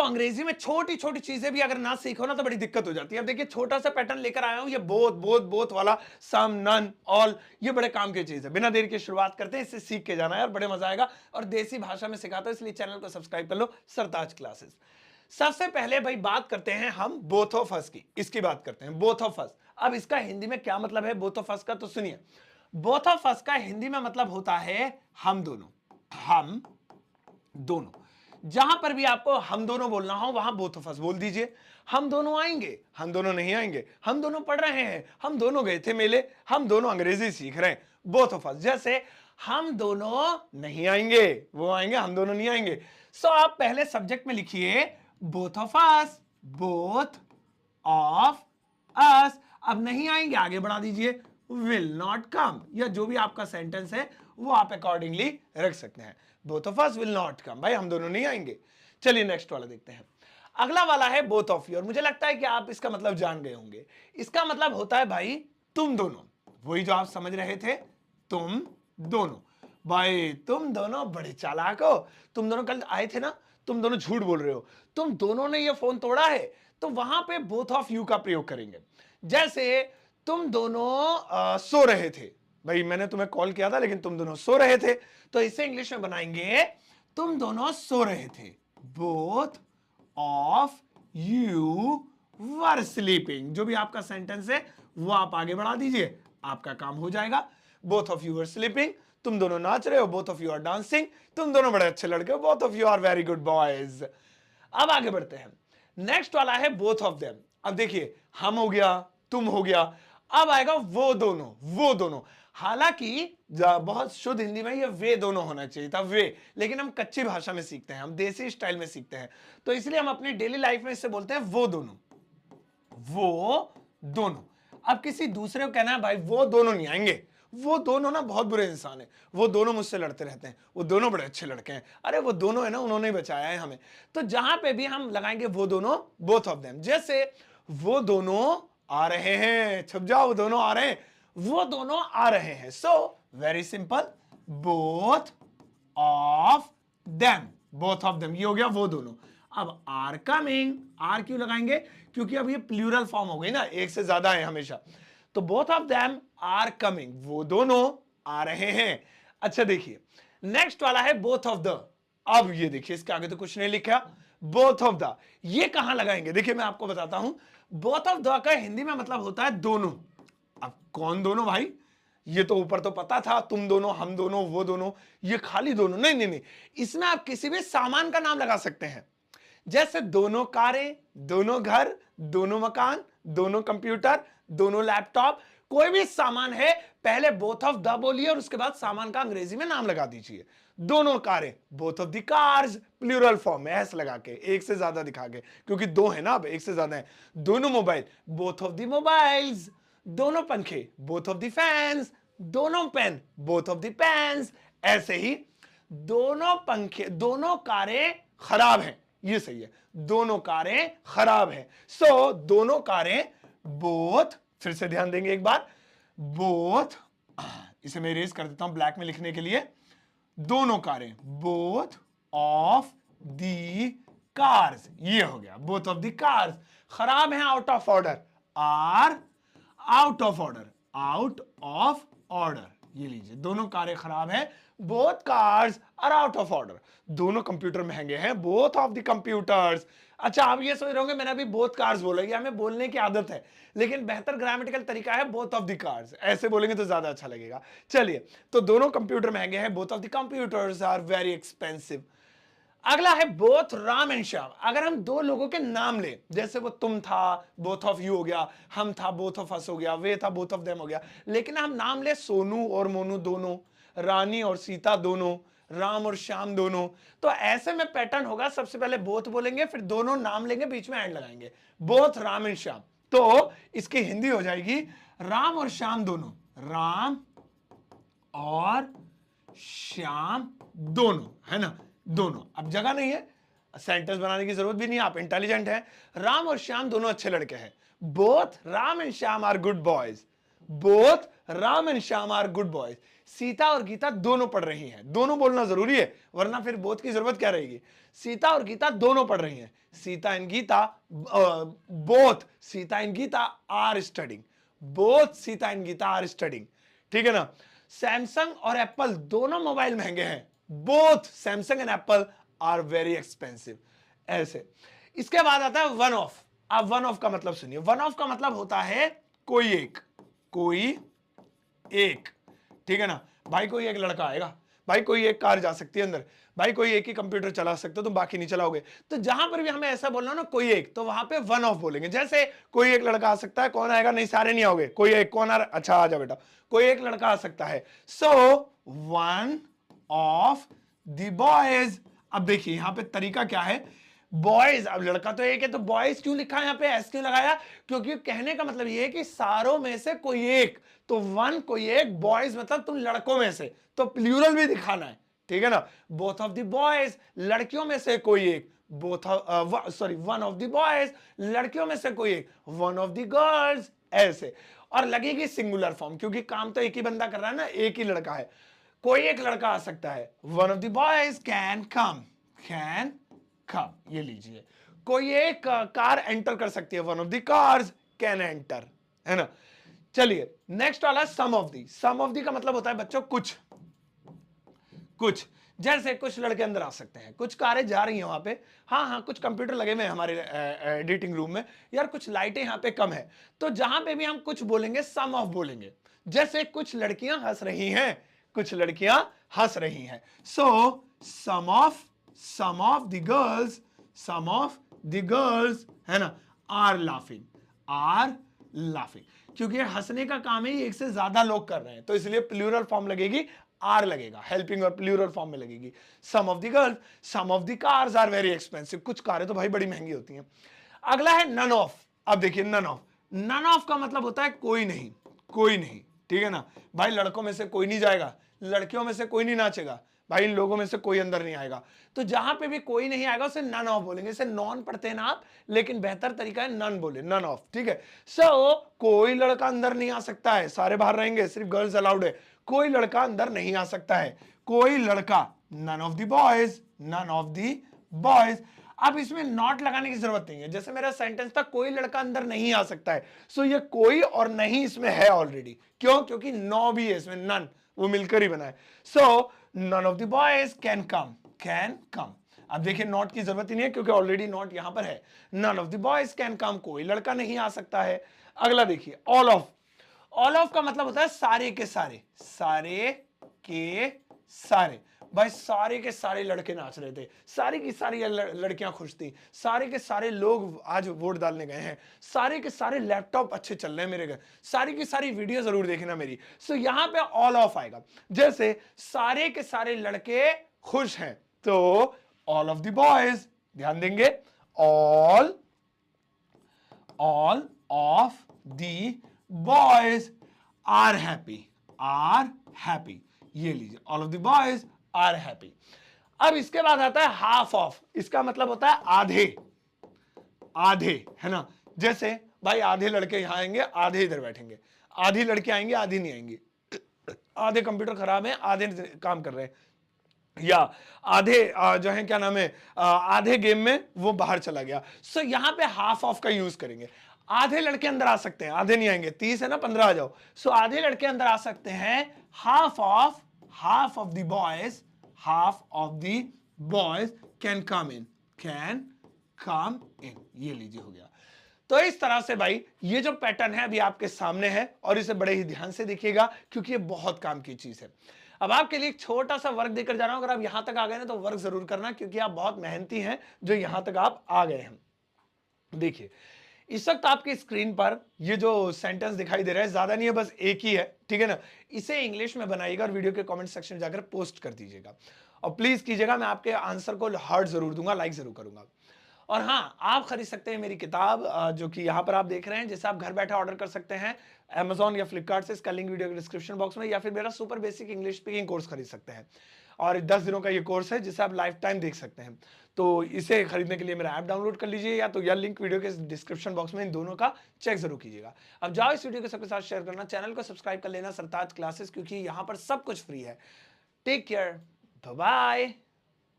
अंग्रेजी में छोटी छोटी चीजें भी अगर ना सीखो ना तो बड़ी दिक्कत हो जाती है। अब देखिए छोटा सा पैटर्न लेकर आया हूं, ये बोथ बोथ बोथ वाला, सम, नन, ऑल, ये बड़े काम की चीज है। बिना देर की शुरुआत करते हैं, इससे सीख के जाना यार, बड़े मजा आएगा। और देसी भाषा में सिखाता हूं, इसलिए चैनल को सब्सक्राइब कर लो, सरताज क्लासेस। सबसे पहले भाई बात करते हैं हम बोथ ऑफ अस की, इसकी बात करते हैं, बोथ ऑफ अस। अब इसका हिंदी में क्या मतलब है बोथ ऑफ अस का, तो सुनिए। बोथ ऑफ अस का हिंदी में मतलब होता है हम दोनों, हम दोनों। जहां पर भी आपको हम दोनों बोलना हो वहां बोथ ऑफ अस बोल दीजिए। हम दोनों आएंगे, हम दोनों नहीं आएंगे, हम दोनों पढ़ रहे हैं, हम दोनों गए थे मेले, हम दोनों अंग्रेजी सीख रहे हैं, बोथ ऑफ अस। जैसे हम दोनों नहीं आएंगे, वो आएंगे, हम दोनों नहीं आएंगे। सो आप पहले सब्जेक्ट में लिखिए both of us, both of us. अब नहीं आएंगे आगे बढ़ा दीजिए विल नॉट कम, या जो भी आपका सेंटेंस है वो आप अकॉर्डिंगली रख सकते हैं। Both of us will not come, भाई हम दोनों नहीं आएंगे। चलिए नेक्स्ट वाला देखते हैं। अगला वाला है बोथ ऑफ यू, और मुझे लगता है कि आप इसका मतलब जान गए होंगे। इसका मतलब होता है भाई तुम दोनों, वही जो आप समझ रहे थे, तुम दोनों। भाई तुम दोनों बड़े चालाक हो, तुम दोनों कल आए थे ना, तुम दोनों झूठ बोल रहे हो, तुम दोनों ने ये फोन तोड़ा है, तो वहां पे बोथ ऑफ यू का प्रयोग करेंगे। जैसे तुम दोनों सो रहे थे, भाई मैंने तुम्हें कॉल किया था लेकिन तुम दोनों सो रहे थे, तो इसे इंग्लिश में बनाएंगे तुम दोनों सो रहे थे, both of you were sleeping. जो भी आपका सेंटेंस है वो आप आगे बढ़ा दीजिए, आपका काम हो जाएगा। Both of you were sleeping, तुम दोनों नाच रहे हो, both of you are dancing, तुम दोनों बड़े अच्छे लड़के हो, both of you are very good boys. अब आगे बढ़ते हैं, नेक्स्ट वाला है बोथ ऑफ देम। अब देखिए हम हो गया, तुम हो गया, अब आएगा वो दोनों, वो दोनों। हालांकि बहुत शुद्ध हिंदी में ये वे दोनों होना चाहिए था, वे, लेकिन हम कच्ची भाषा में सीखते हैं, हम देसी स्टाइल में सीखते हैं, तो इसलिए हम अपनी डेली लाइफ में इससे बोलते हैं वो दोनों, वो दोनों। अब किसी दूसरे को कहना है भाई वो दोनों नहीं आएंगे, वो दोनों ना बहुत बुरे इंसान है, वो दोनों मुझसे लड़ते रहते हैं, वो दोनों बड़े अच्छे लड़के हैं, अरे वो दोनों है ना, उन्होंने ही बचाया है हमें। तो जहां पे भी हम लगाएंगे वो दोनों, बोथ ऑफ देम। जैसे वो दोनों आ रहे हैं, छुप जाओ, वो दोनों आ रहे हैं, वो दोनों आ रहे हैं। So very simple, both of them, both of them, ये हो गया वो दोनों। अब आर कमिंग, आर क्यों लगाएंगे, क्योंकि अब ये प्लूरल फॉर्म हो गई ना, एक से ज्यादा है हमेशा, तो both of them are coming, वो दोनों आ रहे हैं। अच्छा देखिए नेक्स्ट वाला है बोथ ऑफ द। अब ये देखिए इसके आगे तो कुछ नहीं लिखा, बोथ ऑफ द, ये कहां लगाएंगे, देखिए मैं आपको बताता हूं। बोथ ऑफ द का हिंदी में मतलब होता है दोनों। अब कौन दोनों भाई, ये तो ऊपर तो पता था, तुम दोनों, हम दोनों, वो दोनों, ये खाली दोनों नहीं नहीं नहीं, इसमें आप किसी भी सामान का नाम लगा सकते हैं। जैसे दोनों कारें, दोनों घर, दोनों मकान, दोनों कंप्यूटर, दोनों लैपटॉप, कोई भी सामान है, पहले बोथ ऑफ द बोलिए और उसके बाद सामान का अंग्रेजी में नाम लगा दीजिए। दोनों कारें, both of the cars, plural form में एस लगा के, एक से ज्यादा दिखा के, क्योंकि दो है ना, अब एक से ज्यादा है। दोनों mobile, both of the mobiles, दोनों पंखे, बोथ ऑफ द फैंस, दोनों pen, both of the pens. ऐसे ही दोनों पंखे, दोनों कारें खराब हैं, ये सही है, दोनों कारें खराब हैं। सो दोनों कारें, बोथ, फिर से ध्यान देंगे एक बार, बोथ, इसे मैं इरेज कर देता हूं ब्लैक में लिखने के लिए, दोनों कारें, बोथ ऑफ दी कार्स, ये हो गया बोथ ऑफ दी कार्स। खराब है, out of order, are out of order, out of order, ये लीजिए, दोनों कारें खराब हैं, both cars are out of order. दोनों कंप्यूटर महंगे हैं, बोथ ऑफ द कंप्यूटर्स। अच्छा आप ये सोच रहे होंगे मैंने अभी बोथ कार्स बोला, ये हमें बोलने की आदत है, लेकिन बेहतर ग्रामेटिकल तरीका है बोथ ऑफ द कार्स, ऐसे बोलेंगे तो ज्यादा अच्छा लगेगा। चलिए, तो दोनों कंप्यूटर महंगे हैं, both of the computers are very expensive. अगला है बोथ राम एंड श्याम। अगर हम दो लोगों के नाम ले, जैसे वो तुम था, बोथ ऑफ यू हो गया, हम था, बोथ ऑफ अस हो गया, वे था, बोथ ऑफ देम हो गया, लेकिन हम नाम ले सोनू और मोनू दोनों, रानी और सीता दोनों, राम और श्याम दोनों, तो ऐसे में पैटर्न होगा, सबसे पहले बोथ बोलेंगे, फिर दोनों नाम लेंगे, बीच में एंड लगाएंगे, बोथ राम एंड श्याम। तो इसकी हिंदी हो जाएगी राम और श्याम दोनों, राम और श्याम दोनों, है ना, दोनों। अब जगह नहीं है, सेंटेंस बनाने की जरूरत भी नहीं, आप इंटेलिजेंट हैं। राम और श्याम दोनों अच्छे लड़के हैं, both Ram and Shyam are good boys, both Ram and Shyam are good boys. Sita और गीता दोनों पढ़ रही हैं, दोनों बोलना जरूरी है वरना फिर बोथ की जरूरत क्या रहेगी। सीता और गीता दोनों पढ़ रही हैं। Sita and Gita both Sita and Gita are studying. Both Sita and Gita are studying. ठीक है ना। सैमसंग और एप्पल दोनों मोबाइल महंगे हैं। Both Samsung and Apple are very expensive. ऐसे इसके बाद आता है वन ऑफ। आप वन ऑफ का मतलब सुनिए। वन ऑफ का मतलब होता है कोई एक, कोई एक। ठीक है ना। भाई कोई एक लड़का आएगा, भाई कोई एक कार जा सकती है अंदर, भाई कोई एक ही कंप्यूटर चला सकते हो, तुम बाकी नहीं चलाओगे। तो जहां पर भी हमें ऐसा बोलना ना कोई एक, तो वहां पे वन ऑफ बोलेंगे। जैसे कोई एक लड़का आ सकता है, कौन आएगा, नहीं सारे नहीं आओगे, कोई एक कौन आ रहा, अच्छा आ जा बेटा, कोई एक लड़का आ सकता है। So one of the boys. अब देखिए यहां पे तरीका क्या है, बॉयज। अब लड़का तो एक है तो बॉयज क्यों लिखा है यहां पे, एस क्यों लगाया, क्योंकि कहने का मतलब ये है कि सारों में से कोई एक, तो वन कोई एक, बॉयज मतलब तुम लड़कों में से, तो प्लूरल भी दिखाना है। ठीक है ना। बोथ ऑफ द बॉयज लड़कियों में से कोई एक, both sorry one of the boys लड़कियों में से कोई एक, वन ऑफ द गर्ल्स। ऐसे और लगेगी सिंगुलर फॉर्म क्योंकि काम तो एक ही बंदा कर रहा है ना, एक ही लड़का है। कोई एक लड़का आ सकता है, one of the boys can come, can कम। ये लीजिए कोई एक कार एंटर कर सकती है, one of the cars can enter, है ना। चलिए नेक्स्ट वाला सम of the. Some of the का मतलब होता है बच्चों कुछ, कुछ। जैसे कुछ लड़के अंदर आ सकते हैं, कुछ कारें जा रही हैं वहां पे, हाँ हाँ कुछ कंप्यूटर लगे हुए हैं हमारे एडिटिंग रूम में, यार कुछ लाइटें यहाँ पे कम है, तो जहां पे भी हम कुछ बोलेंगे सम ऑफ बोलेंगे। जैसे कुछ लड़कियां हंस रही हैं, कुछ लड़कियां हंस रही हैं, so some of the girls, some of the girls, है ना, आर लाफिंग, आर लाफिंग। क्योंकि हंसने का काम है, एक से ज्यादा लोग कर रहे हैं, तो इसलिए प्लूरल फॉर्म लगेगी, आर लगेगा, हेल्पिंग और प्लूरल फॉर्म में लगेगी। Some of the girls, some of the cars are very expensive. कुछ कारें तो भाई बड़ी महंगी होती हैं। अगला है नन ऑफ। अब देखिए नन ऑफ, नन ऑफ का मतलब होता है कोई नहीं, कोई नहीं। ठीक है ना। भाई लड़कों में से कोई नहीं जाएगा, लड़कियों में से कोई नहीं नाचेगा, भाई इन लोगों में से कोई अंदर नहीं आएगा। तो जहां पे भी कोई नहीं आएगा उसे नन ऑफ बोलेंगे। इसे नॉन पढ़ते हैं ना आप, लेकिन बेहतर तरीका है नन बोले, नन ऑफ। ठीक है। सो कोई लड़का अंदर नहीं आ सकता है, सारे बाहर रहेंगे, सिर्फ गर्ल्स अलाउड है। कोई लड़का अंदर नहीं आ सकता है, कोई लड़का, none of the boys, none of the boys. अब इसमें नॉट लगाने की जरूरत नहीं है। जैसे मेरा सेंटेंस था कोई लड़का अंदर नहीं आ सकता है, सो ये कोई और नहीं इसमें है ऑलरेडी। क्यों? क्योंकि नो भी है इसमें, नन वो मिलकर ही बना है। So none of the boys can come, can come. अब देखिए नॉट की जरूरत ही नहीं है क्योंकि ऑलरेडी नॉट यहां पर है। None of the boys can come, कोई लड़का नहीं आ सकता है। अगला देखिए ऑल ऑफ। ऑल ऑफ का मतलब होता है सारे के सारे, सारे के सारे। भाई सारे के सारे लड़के नाच रहे थे, सारी की सारी लड़कियां खुश थी, सारे के सारे लोग आज वोट डालने गए हैं, सारे के सारे लैपटॉप अच्छे चल रहे हैं मेरे घर, सारी की सारी वीडियो जरूर देखना मेरी। सो यहां पे ऑल ऑफ आएगा। जैसे सारे के सारे लड़के खुश हैं, तो ऑल ऑफ द बॉयज, ध्यान देंगे, all of the boys are happy, are happy. ये लीजिए all of the boys are happy. अब इसके बाद आता है हाफ ऑफ। इसका मतलब होता है आधे, आधे, है ना। जैसे भाई आधे लड़के यहां आएंगे, आधे इधर बैठेंगे, आधी लड़के आएंगे, आधी नहीं आएंगी, आधे कंप्यूटर खराब है, आधे काम कर रहे हैं, या आधे जो है क्या नाम है, आधे गेम में वो बाहर चला गया। सो यहां पे हाफ ऑफ का यूज करेंगे। आधे लड़के अंदर आ सकते हैं, आधे नहीं आएंगे, 30 है ना, 15 आ जाओ। सो आधे लड़के अंदर आ सकते हैं। Half of the boys, half of the boys can come in, can come in. ये लीजिए हो गया। तो इस तरह से भाई ये जो पैटर्न है अभी आपके सामने है, और इसे बड़े ही ध्यान से देखिएगा क्योंकि ये बहुत काम की चीज है। अब आपके लिए एक छोटा सा वर्क देकर जा रहा हूं, अगर आप यहां तक आ गए ना तो वर्क जरूर करना क्योंकि आप बहुत मेहनती हैं जो यहां तक आप आ गए हैं। देखिए इस वक्त आपकी स्क्रीन पर ये जो सेंटेंस दिखाई दे रहा है ज्यादा नहीं है, बस एक ही है, ठीक है ना। इसे इंग्लिश में बनाइएगा और वीडियो के कमेंट सेक्शन में जाकर पोस्ट कर दीजिएगा, और प्लीज कीजिएगा, मैं आपके आंसर को हार्ट जरूर दूंगा, लाइक जरूर करूंगा। और हाँ, आप खरीद सकते हैं मेरी किताब जो कि यहाँ पर आप देख रहे हैं, जिसे आप घर बैठे ऑर्डर कर सकते हैं Amazon या फ्लिपकार्ट से। इसका लिंक वीडियो के डिस्क्रिप्शन बॉक्स में, या फिर मेरा super basic English speaking course खरीद सकते हैं। और 10 दिनों का ये कोर्स है जिसे आप लाइफ टाइम देख सकते हैं। तो इसे खरीदने के लिए मेरा ऐप डाउनलोड कर लीजिए, या तो यह लिंक वीडियो के डिस्क्रिप्शन बॉक्स में इन दोनों का चेक जरूर कीजिएगा। अब जाओ इस वीडियो को सबके साथ शेयर करना, चैनल को सब्सक्राइब कर लेना सरताज क्लासेस, क्योंकि यहाँ पर सब कुछ फ्री है। Take care, bye bye.